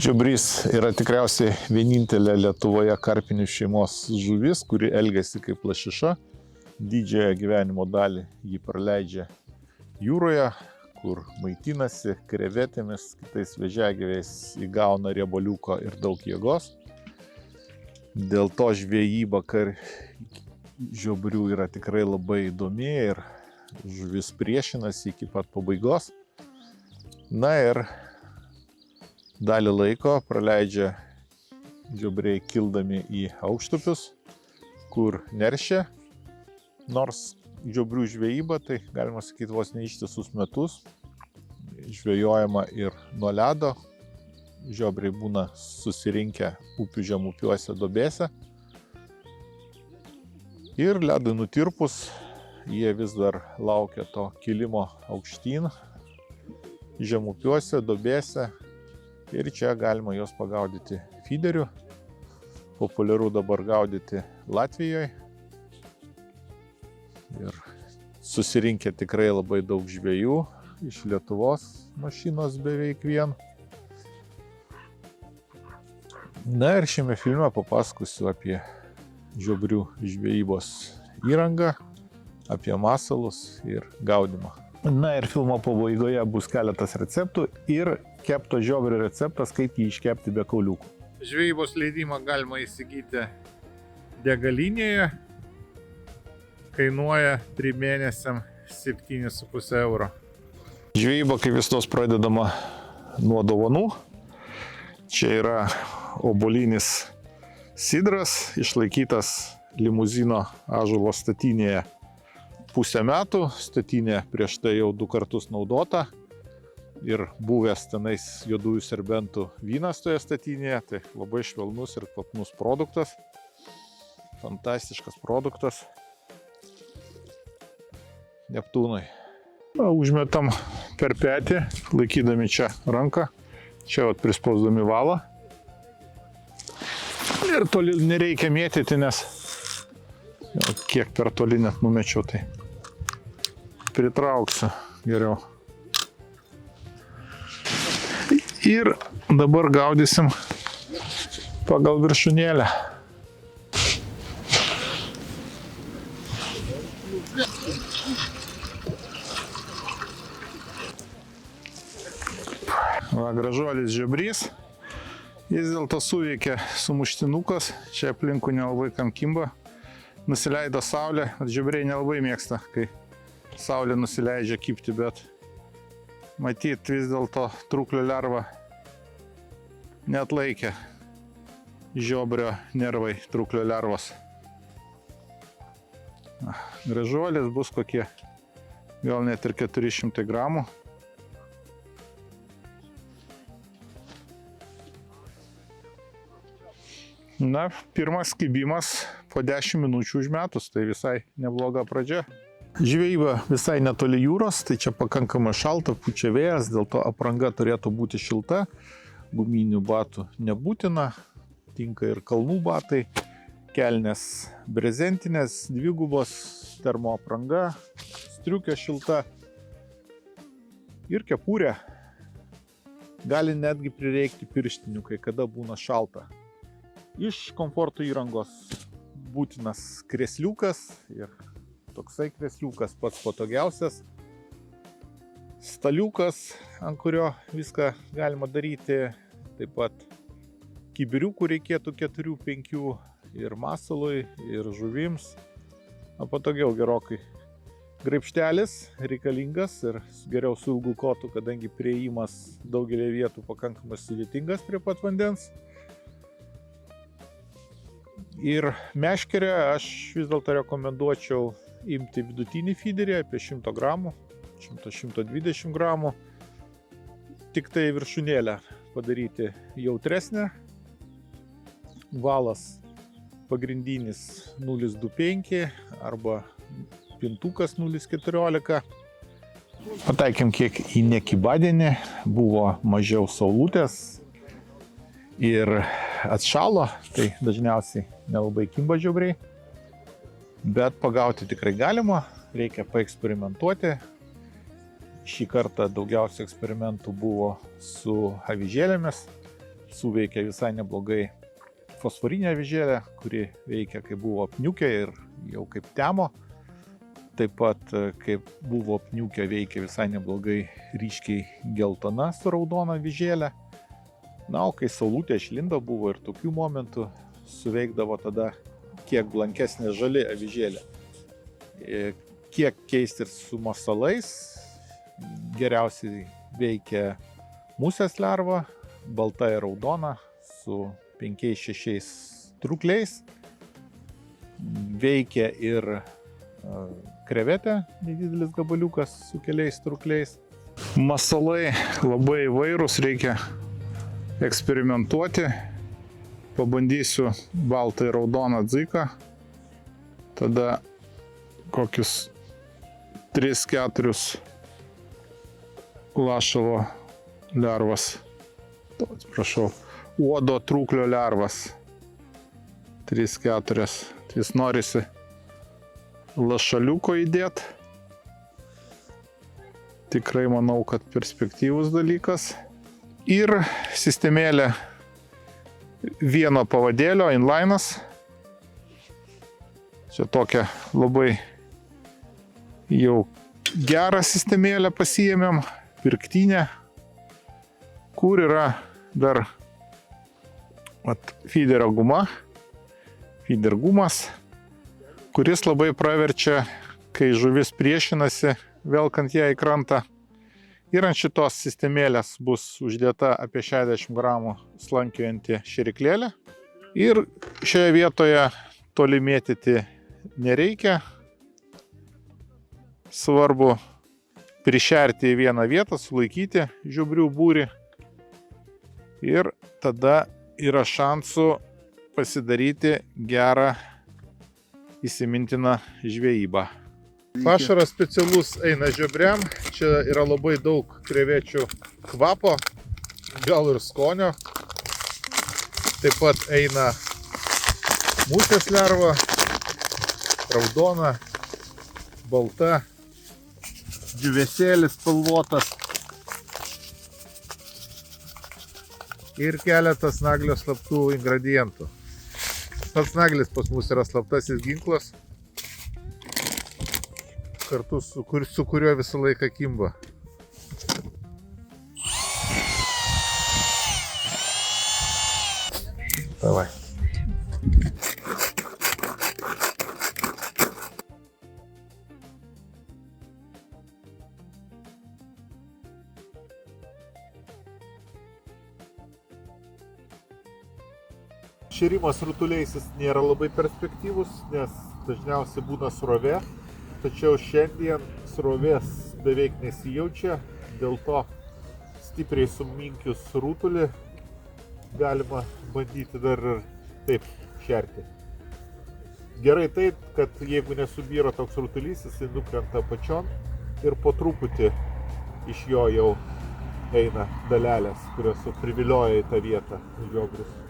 Žiobrys yra tikriausiai vienintelė Lietuvoje karpinių šeimos žuvis, kuri elgiasi kaip lašiša. Didžiąją gyvenimo dalį jį praleidžia jūroje, kur maitinasi krevetėmis, kitais vėžiagyviais, įgauna riebaliuko ir daug jėgos. Dėl to žvejyba žiobrių yra tikrai labai įdomi ir žuvis priešinasi iki pat pabaigos. Na ir dalį laiko praleidžia žiobriai kildami į aukštupius, kur neršia. Nors žiobrių žvejyba, tai galima sakyti vos ne ištisus metus, žvejojama ir nuo ledo. Žiobriai būna susirinkę upių žemupiuose duobėse. Ir ledui nutirpus, jie vis dar laukia to kilimo aukštyn, žemupiuose, duobėse. Ir čia galima juos pagaudyti fideriu. Populiaru dabar gaudyti Latvijoje. Ir susirinkę tikrai labai daug žvejų, iš Lietuvos mašinos beveik vien. Na ir šiame filme papasakosiu apie žiobrių žvejybos įrangą, apie masalus ir gaudymą. Na ir filmo pabaigoje bus keletas receptų ir kepto žiobrio receptas, kaip jį iškepti be kauliukų. Žvejybos leidimą galima įsigyti degalinėje. Kainuoja 3 mėnesiam 7,5 euro. Žvejyba kaip visos pradedama nuo dovanų. Čia yra obuolinis sidras, išlaikytas limuzino ąžuolo statinėje pusę metų. Statinė prieš tai jau 2 kartus naudota. Ir buvęs tenais juodųjų serbentų vynas toje statinėje. Tai labai švelnus ir kvapnus produktas. Fantastiškas produktas. Neptūnui. Užmetam per petį, laikydami čia ranką. Čia prispausdami valą. Ir toli nereikia mėtyti, nes kiek per toli net numečiau, tai pritrauksiu geriau. Ir dabar gaudysim pagal viršūnėlę. Va, gražuolis žiobrys. Jis dėl to suveikė sumuštinukas. Čia aplinkų nelabai kam kimba. Nusileido saulė. Žiobriai nelabai mėgsta, kai saulė nusileidžia kibti, bet matyt vis dėlto trūklio lerva neatlaikė žiobrio nervai trūklio lervos. Gražuolis bus kokie gal net ir 400 gramų. Na, pirmas kibimas po 10 minučių užmetus, tai visai nebloga pradžia. Žvejyba visai netoli jūros, tai čia pakankamai šalta, pučia vėjas, dėl to apranga turėtų būti šilta. Guminių batų nebūtina, tinka ir kalnų batai, kelnės brezentinės, dvigubos, termoapranga, striukė šilta ir kepurė. Gali netgi prireikti pirštinių, kai kada būna šalta. Iš komforto įrangos būtinas kresliukas ir toksai kresliukas pats patogiausias. Staliukas, ant kurio viską galima daryti. Taip pat kibiriukų reikėtų 4-5 ir masalui, ir žuvims. Patogiau gerokai. Graibštelis reikalingas ir geriau su ilgu kotu, kadangi priėjimas daugelį vietų pakankamai sudėtingas prie pat vandens. Ir meškerę aš vis dėlto rekomenduočiau imti vidutinį fiderį apie 100 gramų, 100-120 gramų. Tik tai viršūnėlę padaryti jautresnę. Valas pagrindinis 0,25 arba pintukas 0,14. Pataikėm kiek į nekibadienį, buvo mažiau saulutės ir atšalo, tai dažniausiai nelabai kimba žiobriai. Bet pagauti tikrai galima, reikia paeksperimentuoti. Šį kartą daugiausia eksperimentų buvo su avižėlėmis. suveikė visai neblogai fosforinė avižėlė, kuri veikia, kai buvo apniukę ir jau kaip temo. Taip pat, kaip buvo apniukę, veikia visai neblogai ryškiai geltona su raudona avižėlė. Na, o kai saulutė išlindo, buvo ir tokių momentų, suveikdavo tada kiek blankesnė žali avižėlė. Kiek keisti ir su masalais, geriausiai veikia musės lerva, balta ir raudona, su 5-6 trūkliais. Veikia ir krevetė, nedidelis gabaliukas su keliais trūkliais. Masalai labai įvairūs, reikia eksperimentuoti. Pabandysiu baltą ir raudoną dziką, tada kokius 3-4 lašalo lervas, atsiprašau, uodo trūklio lervas, 3-4, jis norisi lašaliuko įdėti. Tikrai manau, kad perspektyvus dalykas. Ir sistemėlė vieno pavadėlio, inlinas. Čia tokia labai jau gerą sistemėlę pasiėmėm, pirktinę, kur yra dar feederio guma, feeder gumas, kuris labai praverčia, kai žuvis priešinasi, velkant ją į krantą. Ir ant šitos sistemėlės bus uždėta apie 60 gramų slankiojanti šėriklėlė. Ir šioje vietoje toli mėtyti nereikia. Svarbu prišerti į vieną vietą, sulaikyti žiobrių būrį. Ir tada yra šansų pasidaryti gerą įsimintiną žvejybą. Pašaras specialus eina žiobriam, čia yra labai daug krevečių kvapo, gal ir skonio. Taip pat eina musės lerva, raudona, balta, džiūvėsėlis spalvotas ir keletas naglio slaptų ingredientų. Pats naglis pas mus yra slaptasis ginklas, kartu su kuriuo visą laiką kimba. Davai. Šėrimas rutuliais jis nėra labai perspektyvus, nes dažniausiai būna srovė. Tačiau šiandien srovės beveik nesijaučia, dėl to stipriai suminkius rutulį galima bandyti dar ir taip šerti. Gerai tai, kad jeigu nesubyra toks rutulys, jisai nukrenta apačion ir po truputį iš jo jau eina dalelės, kurios privilioja į tą vietą žiobrius.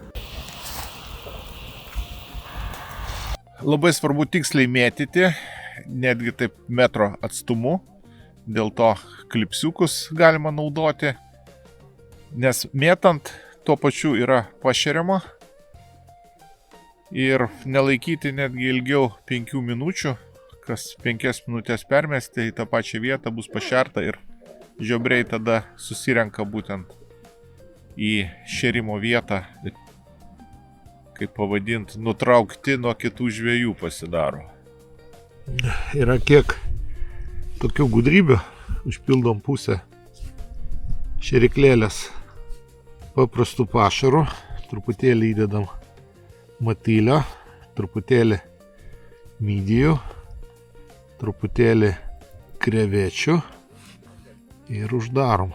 Labai svarbu tiksliai mėtyti, netgi taip metro atstumu, dėl to klipsiukus galima naudoti, nes mėtant tuo pačiu yra pašeriama ir nelaikyti netgi ilgiau 5 minučių, kas 5 minutės permesti į tą pačią vietą bus pašerta ir žiobriai tada susirenka būtent į šėrimo vietą, kaip pavadinti, nutraukti nuo kitų žvejų pasidaro. Yra kiek tokių gudrybių, užpildom pusę šėriklėlės paprastų pašarų, truputėlį įdedam matylio, truputėlį midijų, truputėlį krevečių ir uždarom.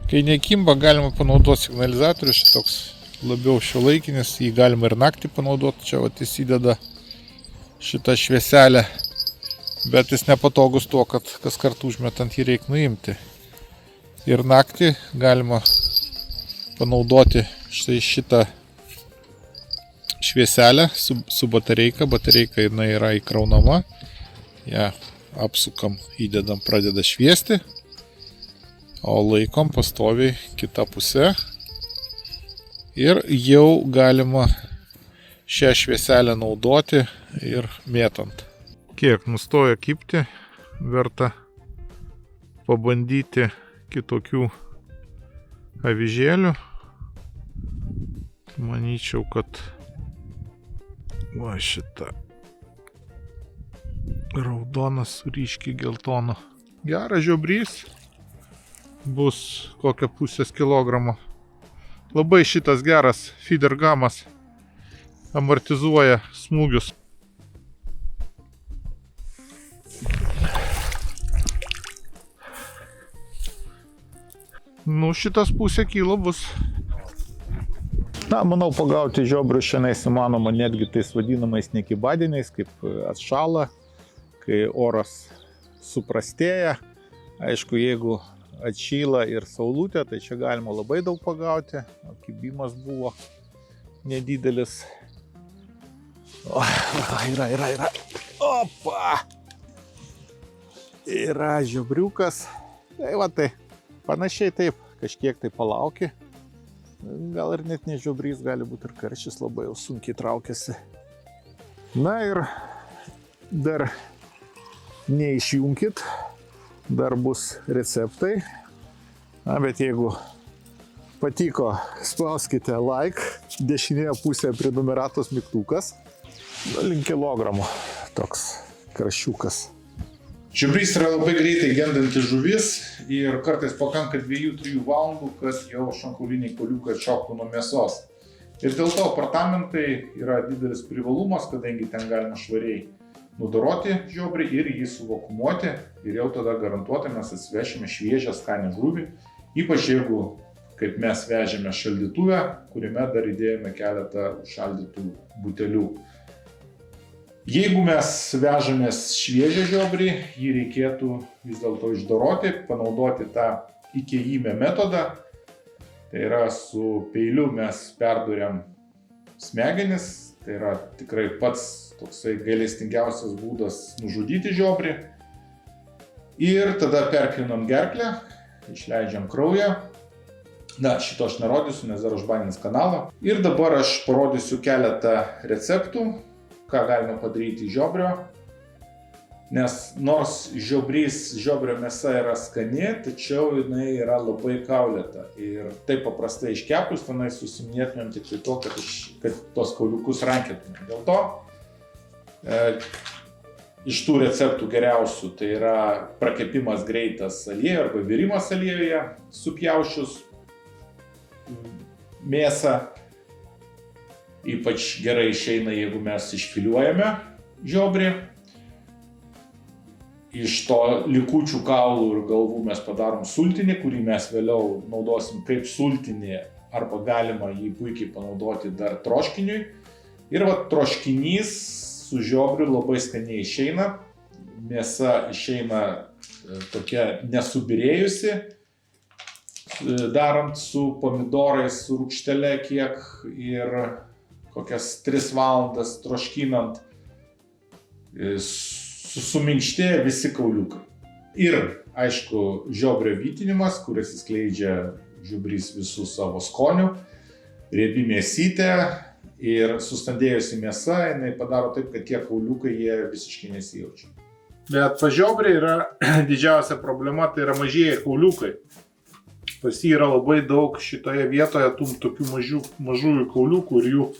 Kai nekimba, galima panaudoti signalizatorių, šitoks labiau šiuolaikinis, jį galima ir naktį panaudoti, čia vat įsideda šitą švieselę, bet jis nepatogus tuo, kad kas kart užmetant jį reikia nuimti. Ir naktį galima panaudoti štai šitą švieselę su batareika. Batareika jinai yra įkraunama, ją apsukam, įdedam, pradeda šviesti, o laikom pastoviai kitą pusę Ir jau galima šią švieselę naudoti ir mėtant. Kiek nustojo kibti, verta pabandyti kitokių avižėlių. Manyčiau, kad va šita raudonas su ryškiai geltonu. Geras žiobrys, bus kokią pusės kilogramo. Labai šitas geras feeder gamas amortizuoja smūgius. Nu, šitas pusė kilo bus. Na, manau, pagauti žiobrius šiandien įmanoma netgi tais vadinamais nekibadieniais, kaip atšala, kai oras suprastėja. Aišku, jeigu atšyla ir saulutė, tai čia galima labai daug pagauti. O kibimas buvo nedidelis. O, yra. Opa! Yra žiobriukas. Tai va tai, panašiai taip, kažkiek tai palauki. Gal ir net ne žiobrys, gali būti ir karšis, labai jau sunkiai traukiasi. Na ir dar neišjunkit, dar bus receptai. Na, bet jeigu patiko, spauskite like, dešinėje pusėje prenumeratos mygtukas. Link kilogramo toks kraščiukas. Žiobrys yra labai greitai gendanti žuvis ir kartais pakanka 2-3 valandų, kad jau šonkauliniai kauliukai atšoktų nuo mėsos. Ir dėl to apartamentai yra didelis privalumas, kadangi ten galima švariai nudoroti žiobrį ir jį suvakuumuoti. Ir jau tada garantuotai mes atsivešime šviežią skanę žuvį, ypač jeigu, kaip mes vežėme šaldytuvę, kuriame dar įdėjome keletą užšaldytų butelių. Jeigu mes vežamės šviežią žiobrį, jį reikėtų vis dėlto išdoroti, panaudoti tą įkėjime metodą. Tai yra su peiliu mes perduriam smegenis, tai yra tikrai pats toksai gailestingiausias būdas nužudyti žiobrį. Ir tada perklinam gerklę, išleidžiam kraują. Na, šito aš nerodysiu, nes dar užbanins kanalą. Ir dabar aš parodysiu keletą receptų, ką galima padaryti žiobrio, nes nors žiobrio mėsa yra skani, tačiau jinai yra labai kaulėta. Ir taip paprastai iškepus, tenai susiminėtumėm tik tai to, kad tos kauliukus rankėtumėm. Dėl to iš tų receptų geriausių tai yra prakepimas greitas aliejuje arba virimas aliejuje, supjaušius mėsą. Ypač gerai išeina, jeigu mes išfiliuojame žiobrį. Iš to likučių kaulų ir galvų mes padarom sultinį, kurį mes vėliau naudosim kaip sultinį, arba galima jį puikiai panaudoti dar troškiniui. Ir va, troškinys su žiobriu labai skaniai išeina. Mėsa išeina tokia nesubirėjusi, darant su pomidorais, su rūgštele kiek ir kokias 3 valandas troškinant, suminkštėja visi kauliukai. Ir, aišku, žiobrio vytinimas, kuris įskleidžia žiobrys visų savo skonių, riebi mėsytė ir sustandėjusi mėsa, jinai padaro taip, kad tie kauliukai jie visiškai nesijaučia. Bet pas žiobrį yra didžiausia problema, tai yra mažieji kauliukai. Pas jį yra labai daug šitoje vietoje tų tokių mažųjų kauliukų ir jų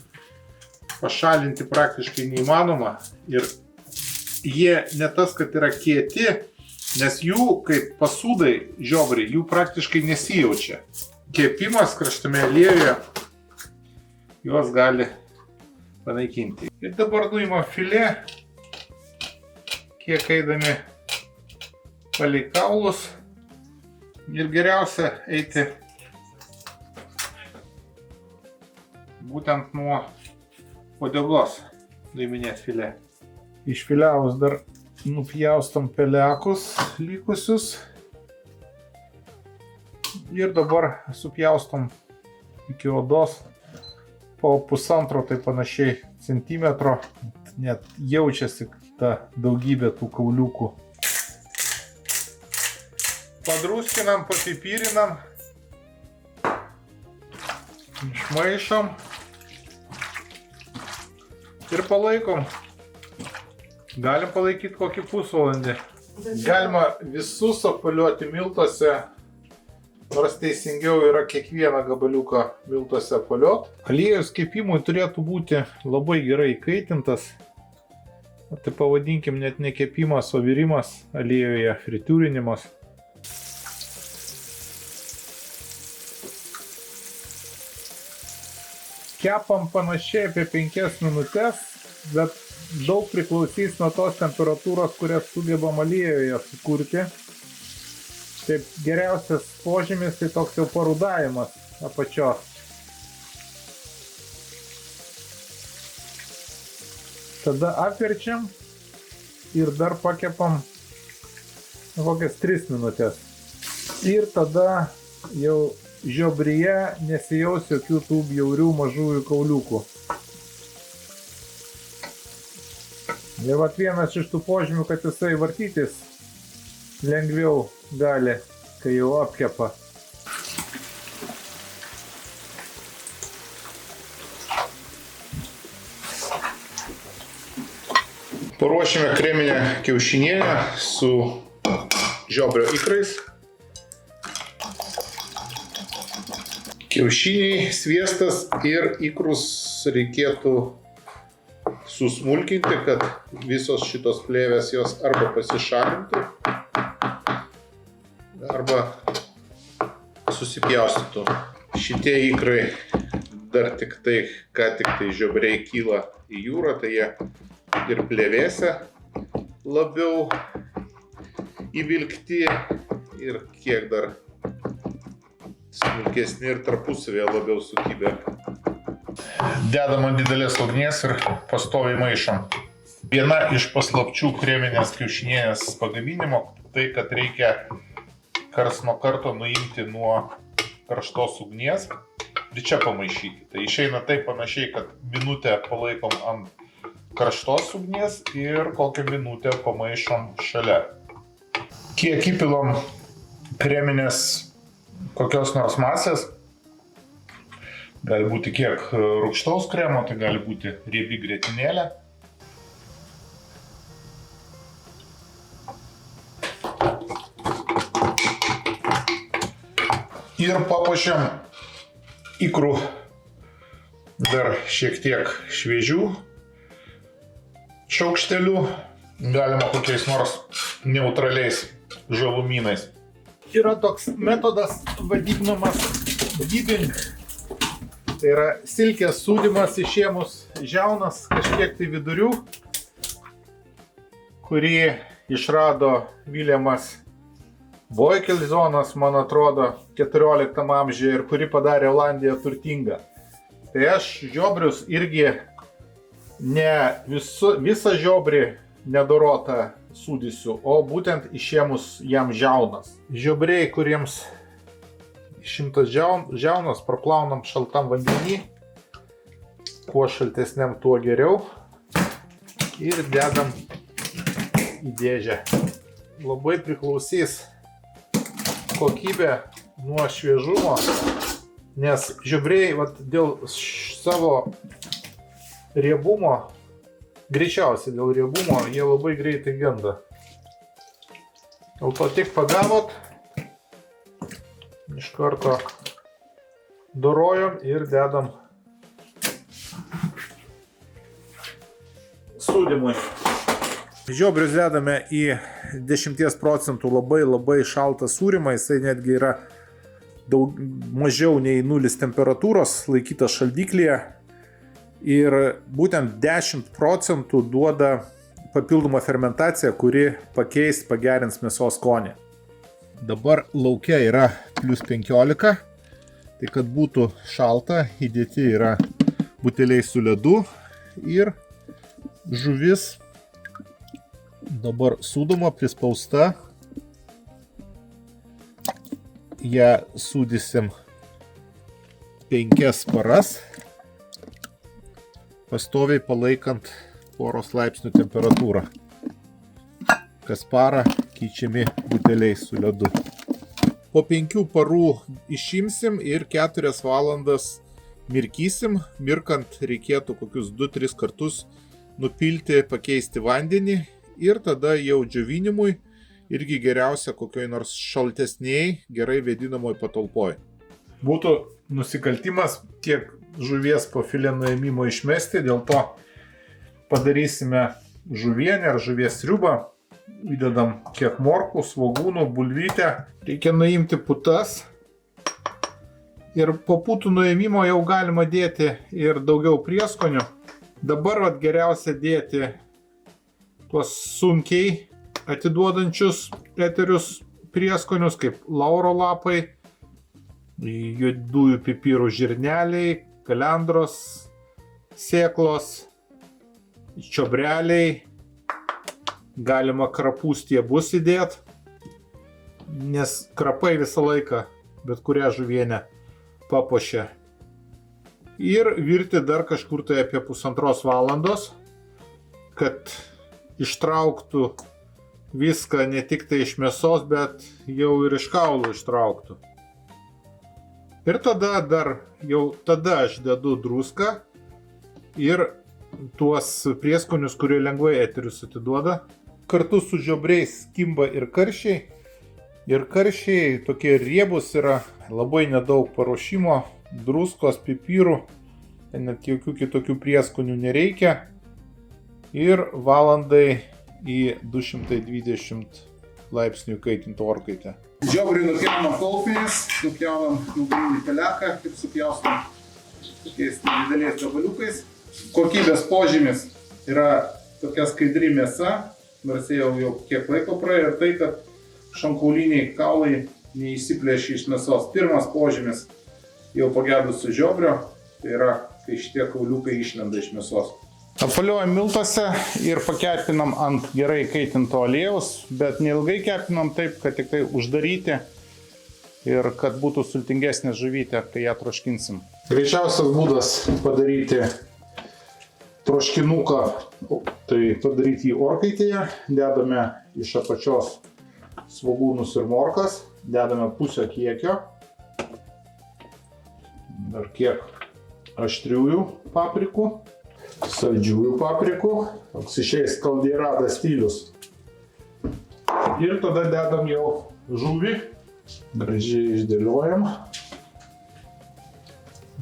pašalinti praktiškai neįmanoma. Ir jie ne tas, kad yra kieti, nes jų, kaip pasūdai žiobriai, jų praktiškai nesijaučia. Kepimas kraštame aliejuje juos gali panaikinti. Ir dabar nuimam filė, kiek eidami palei kaulus. Ir geriausia eiti būtent nuo uodegos nuiminėti filė. Išfiliavus dar nupjaustom pelekus likusius. Ir dabar supjaustom iki odos po 1,5 tai panašiai centimetro. Net jaučiasi ta daugybė tų kauliukų. Padruskinam, papipirinam. Išmaišom ir palaikom. Galim palaikyti kokį pusvalandį. Galima visus apvaliuoti miltuose, nors teisingiau yra kiekvieną gabaliuką miltuose apvaliuoti. Aliejus kepimui turėtų būti labai gerai įkaitintas. Tai pavadinkim net ne kepimas, o virimas aliejuje, fritiūrinimas. Kepam panašiai apie 5 minutės, bet daug priklausys nuo tos temperatūros, kurias sugebam aliejuje sukurti. Taip, geriausias požymis tai toks jau parudavimas apačios. Tada apverčiam ir dar pakepam kokias 3 minutės. Ir tada jau žiobryje nesijaus jokių tų bjaurių mažųjų kauliukų. Ir vat vienas iš tų požymių, kad jisai vartytis lengviau gali, kai jau apkepa. Paruošime kreminę kiaušinienę su žiobrio ikrais. Kiaušiniai, sviestas ir ikrus reikėtų susmulkinti, kad visos šitos plėvės jos arba pasišalintų, arba susipjaustytų. Šitie ikrai dar tik tai, ką tik tai žiobriai kyla į jūrą, tai jie ir plėvėse labiau įvilkti ir kiek dar smulkesni ir tarpusavėje labiau sukibę. Dedam ant didelės ugnies ir pastoviai maišom. Viena iš paslapčių kreminės kiaušinienės pagaminimo tai, kad reikia karts nuo karto nuimti nuo karštos ugnies ir čia pamaišyti. Tai išeina taip panašiai, kad minutę palaikom ant karštos ugnies ir kokią minutę pamaišom šalia. Kiek įpilom kreminės kokios nors masės, gali būti kiek rūgštaus kremo, tai gali būti riebi grietinėlė. Ir papuošiam ikrų dar šiek tiek šviežių šaukštelių, galima kokiais nors neutraliais žalumynais. Yra toks metodas vadinamas dipping. Tai yra silkės sūdymas išėmus žiaunas kažkiek tai vidurių, kurį išrado Viljamas Boikelzonas, man atrodo, 14 amžiuje ir kuri padarė Olandiją turtingą. Tai aš žiobrius irgi ne visą žiobrį nedorotą sūdysiu, o būtent išėmus jam žiaunas. Žiobriai, kuriems išimtas žiaunas, praplaunam šaltam vandenį, kuo šaltesniam, tuo geriau. Ir dedam į dėžę. Labai priklausys kokybė nuo šviežumo, nes žiobriai dėl savo riebumo, greičiausiai dėl riebumo, jie labai greitai genda. Dėl to tik pagavot, iš karto dorojom ir dedam sūdymui. Žiobrius dedame į 10% labai šaltą sūrymą, jisai netgi yra mažiau nei 0 temperatūros, laikytas šaldiklyje. Ir būtent 10% duoda papildomą fermentaciją, kuri pagerins mėsos skonį. Dabar lauke yra +15, tai kad būtų šalta, įdėti yra buteliai su ledu ir žuvis dabar sūdoma, prispausta. Ją sūdysim 5 paras, pastoviai palaikant poros laipsnių temperatūrą. Kas parą keičiami buteliai su ledu. Po 5 parų išimsim ir 4 valandas Mirkysim. Mirkant reikėtų kokius 2-3 kartus nupilti, pakeisti vandenį ir tada jau džiovinimui irgi geriausia kokioj nors šaltesniai, gerai vėdinamoj patalpoj. Būtų nusikaltimas tiek žuvies po filė nuėmimo išmesti, dėl to padarysime žuvienę ar žuvies sriubą. Įdedam kiek morkų, svogūnų, bulvytę. Reikia nuimti putas. Ir po putų nuėmimo jau galima dėti ir daugiau prieskonių. Dabar geriausia dėti tuos sunkiai atiduodančius eterius prieskonius, kaip lauro lapai, juodųjų pipirų žirneliai, kalendros sėklos, čiobreliai. Galima krapų stiebus įdėti, nes krapai visą laiką bet kurią žuvienę papuošia. Ir virti dar kažkur tai apie 1,5 valandos, kad ištrauktų viską ne tik tai iš mėsos, bet jau ir iš kaulų ištrauktų. Ir tada tada aš dedu druską ir tuos prieskonius, kurie lengvai eterius atiduoda. Kartu su žiobriais kimba ir karšiai. Ir karšiai tokie riebus yra, labai nedaug paruošimo, druskos, pipirų, net jokių kitokių prieskonių nereikia. Ir valandai į 220 laipsnių kaitintą orkaitę. Žiobriui nupjaunam kaulpinis, nupjaunam nugarinį peleką ir supjaustam tokiais dideliais gabaliukais. Kokybės požymis yra tokia skaidri mėsa, nors jau kiek laiko praėjo, ir tai, kad šonkauliniai kaulai neįsiplėšia iš mėsos. Pirmas požymis jau pagedusio žiobrio, tai yra, kai šitie kauliukai išlenda iš mėsos. Apvaliojam miltuose ir pakepinam ant gerai kaitinto aliejaus, bet neilgai kepinam taip, kad tik tai uždaryti ir kad būtų sultingesnė žuvytė, kai ją troškinsim. Greičiausias būdas padaryti troškinuką, tai padaryti jį orkaitėje. Dedame iš apačios svogūnus ir morkas, dedame pusę kiekio, dar kiek aštriųjų paprikų, saldžiųjų paprikų, toks išeis kaldeirada stilius. Ir tada dedam jau žuvį, gražiai išdėliojam,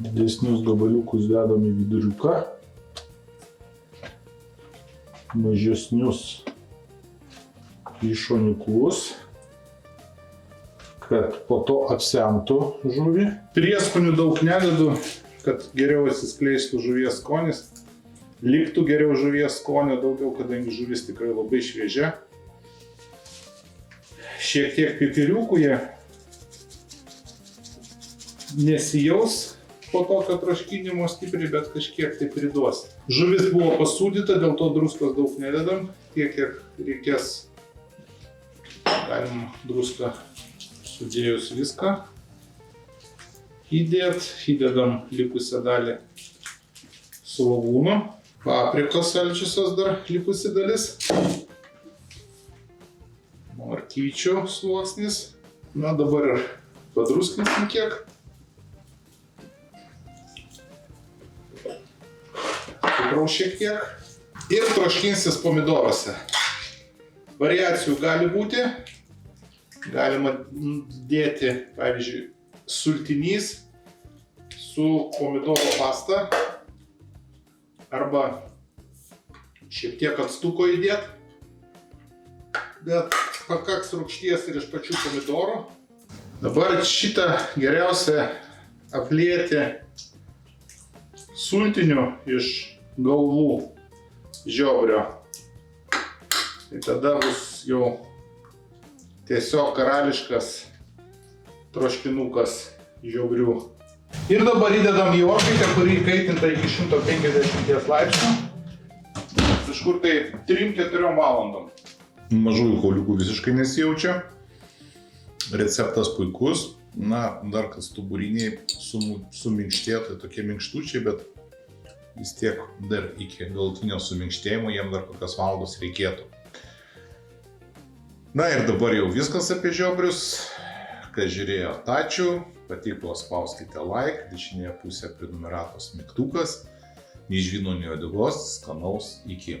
didesnius gabaliukus dedam į viduriuką, mažesnius į šoniukus, kad po to apsemtų žuvį. Prieskonių daug nededu, kad geriau atsiskleistų žuvies skonis. Liktų geriau žuvies skonio daugiau, kadangi žuvis tikrai labai šviežia. Šiek tiek pipiriukų jie nesijaus po tokio troškinimo stipriai, bet kažkiek tai priduos. Žuvis buvo pasūdyta, dėl to druskos daug nededam. Tiek, kiek reikės, galim druską sudėjus viską įdedam likusią dalį svogūno, paprikos saldžiosios dar likusi dalis, morkyčių sluoksnis. Na, dabar ir padruskinsim kiek. Cukraus šiek tiek ir troškinsis pomidoruose. Variacijų gali būti. Galima dėti, pavyzdžiui, sultinys su pomidoro pasta arba šiek tiek actuko įdėti, bet pakaks rūgšties ir iš pačių pomidorų. Dabar šitą geriausia aplieti sultiniu iš galvų žiobrio. Tai tada bus jau tiesiog karališkas troškinukas žiobrių. Ir dabar įdedam į orkaitę, kuri įkaitinta iki 150 laipsnių. Kažkur tai 3-4 valandom. Mažųjų kauliukų visiškai nesijaučia. Receptas puikus. Na, dar kad stuburiniai suminkštėtų, tokie minkštučiai, bet vis tiek dar iki galutinio suminkštėjimo jiem dar kokios valandos reikėtų. Na ir dabar jau viskas apie žiobrius. kas žiūrėjot, ačiū. Patiko spauskite like, dešinėje pusėje prenumeratos migtukas. Nei žvyno, nei uodegos, skanaus, iki.